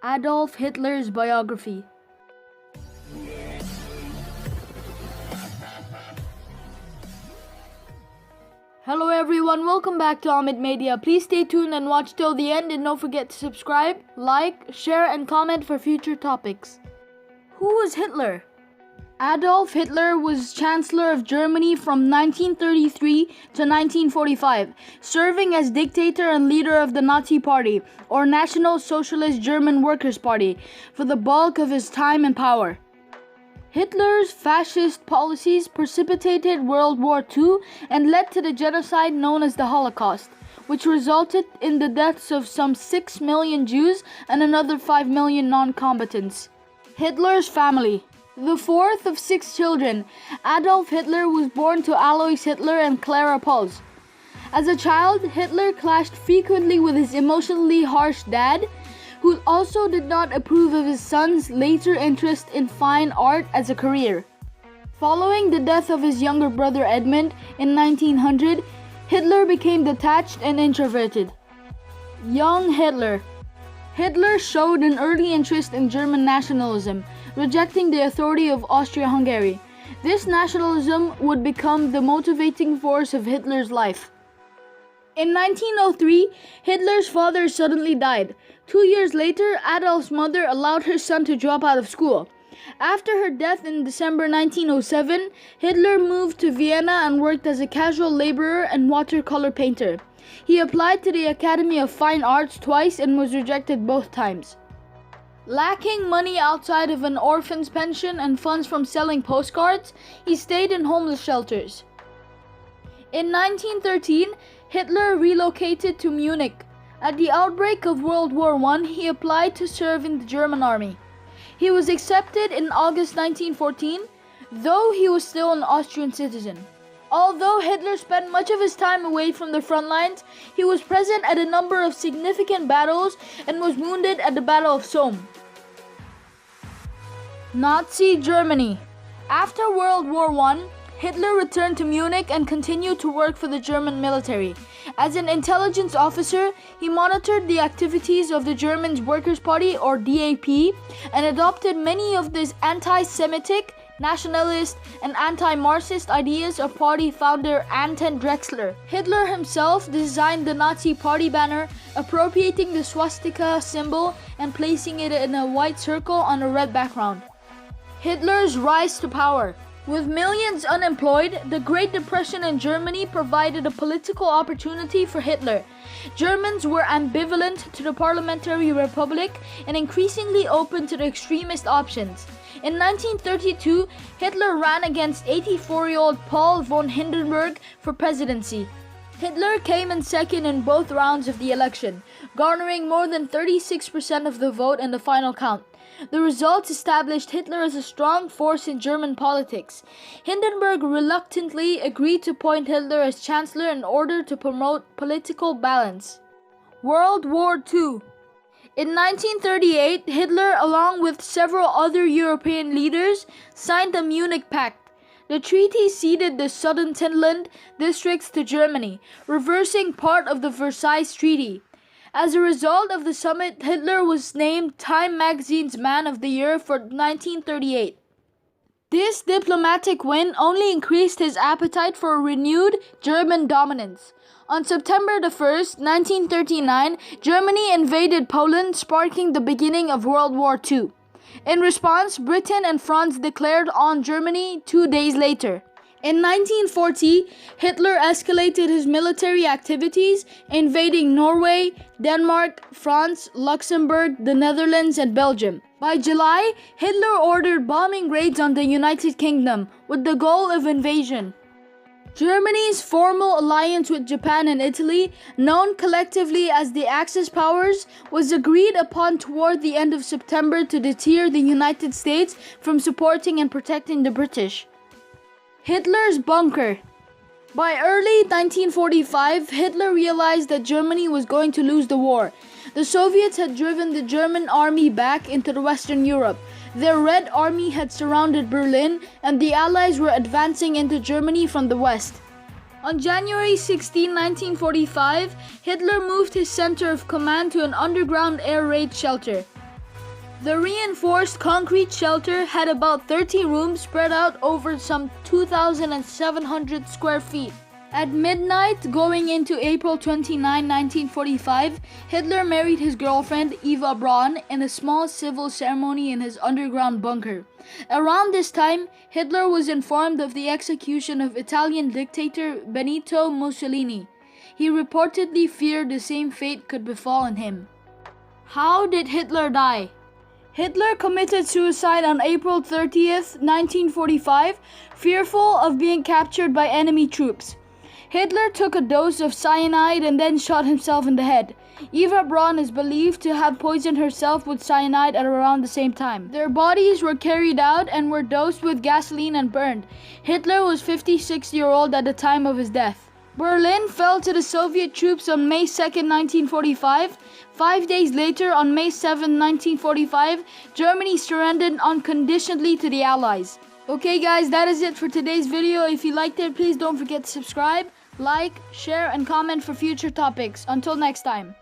Adolf Hitler's biography. Hello everyone, welcome back to Ahmed Media. Please stay tuned and watch till the end, and don't forget to subscribe, like, share and comment for future topics. Who was Hitler? Adolf Hitler was Chancellor of Germany from 1933 to 1945, serving as dictator and leader of the Nazi Party, or National Socialist German Workers' Party, for the bulk of his time in power. Hitler's fascist policies precipitated World War II and led to the genocide known as the Holocaust, which resulted in the deaths of some 6 million Jews and another 5 million non-combatants. Hitler's family. The fourth of 6 children, Adolf Hitler was born to Alois Hitler and Clara Puls. As a child, Hitler clashed frequently with his emotionally harsh dad, who also did not approve of his son's later interest in fine art as a career. Following the death of his younger brother Edmund in 1900, Hitler became detached and introverted. Young Hitler. Hitler showed an early interest in German nationalism, rejecting the authority of Austria-Hungary. This nationalism would become the motivating force of Hitler's life. In 1903, Hitler's father suddenly died. 2 years later, Adolf's mother allowed her son to drop out of school. After her death in December 1907, Hitler moved to Vienna and worked as a casual laborer and watercolor painter. He applied to the Academy of Fine Arts twice and was rejected both times. Lacking money outside of an orphan's pension and funds from selling postcards, he stayed in homeless shelters. In 1913, Hitler relocated to Munich. At the outbreak of World War I, he applied to serve in the German army. He was accepted in August 1914, though he was still an Austrian citizen. Although Hitler spent much of his time away from the front lines, he was present at a number of significant battles and was wounded at the Battle of Somme. Nazi Germany. After World War I, Hitler returned to Munich and continued to work for the German military. As an intelligence officer, he monitored the activities of the German Workers' Party, or DAP, and adopted many of the anti-Semitic, nationalist, and anti-Marxist ideas of party founder Anton Drexler. Hitler himself designed the Nazi party banner, appropriating the swastika symbol and placing it in a white circle on a red background. Hitler's rise to power. With millions unemployed, the Great Depression in Germany provided a political opportunity for Hitler. Germans were ambivalent to the parliamentary republic and increasingly open to the extremist options. In 1932, Hitler ran against 84-year-old Paul von Hindenburg for presidency. Hitler came in second in both rounds of the election, garnering more than 36% of the vote in the final count. The results established Hitler as a strong force in German politics. Hindenburg reluctantly agreed to appoint Hitler as Chancellor in order to promote political balance. World War II. In 1938, Hitler, along with several other European leaders, signed the Munich Pact. The treaty ceded the Sudetenland districts to Germany, reversing part of the Versailles Treaty. As a result of the summit, Hitler was named Time magazine's Man of the Year for 1938. This diplomatic win only increased his appetite for renewed German dominance. On September 1st, 1939, Germany invaded Poland, sparking the beginning of World War II. In response, Britain and France declared on Germany 2 days later. In 1940, Hitler escalated his military activities, invading Norway, Denmark, France, Luxembourg, the Netherlands, and Belgium. By July, Hitler ordered bombing raids on the United Kingdom with the goal of invasion. Germany's formal alliance with Japan and Italy, known collectively as the Axis powers, was agreed upon toward the end of September to deter the United States from supporting and protecting the British. Hitler's bunker. By early 1945, Hitler realized that Germany was going to lose the war. The Soviets had driven the German army back into Western Europe. Their Red Army had surrounded Berlin, and the Allies were advancing into Germany from the west. On January 16, 1945, Hitler moved his center of command to an underground air raid shelter. The reinforced concrete shelter had about 30 rooms spread out over some 2,700 square feet. At midnight, going into April 29, 1945, Hitler married his girlfriend Eva Braun in a small civil ceremony in his underground bunker. Around this time, Hitler was informed of the execution of Italian dictator Benito Mussolini. He reportedly feared the same fate could befall him. How did Hitler die? Hitler committed suicide on April 30th, 1945, fearful of being captured by enemy troops. Hitler took a dose of cyanide and then shot himself in the head. Eva Braun is believed to have poisoned herself with cyanide at around the same time. Their bodies were carried out and were dosed with gasoline and burned. Hitler was 56-year-old at the time of his death. Berlin fell to the Soviet troops on May 2, 1945. 5 days later, on May 7, 1945, Germany surrendered unconditionally to the Allies. Okay guys, that is it for today's video. If you liked it, please don't forget to subscribe, like, share, and comment for future topics. Until next time.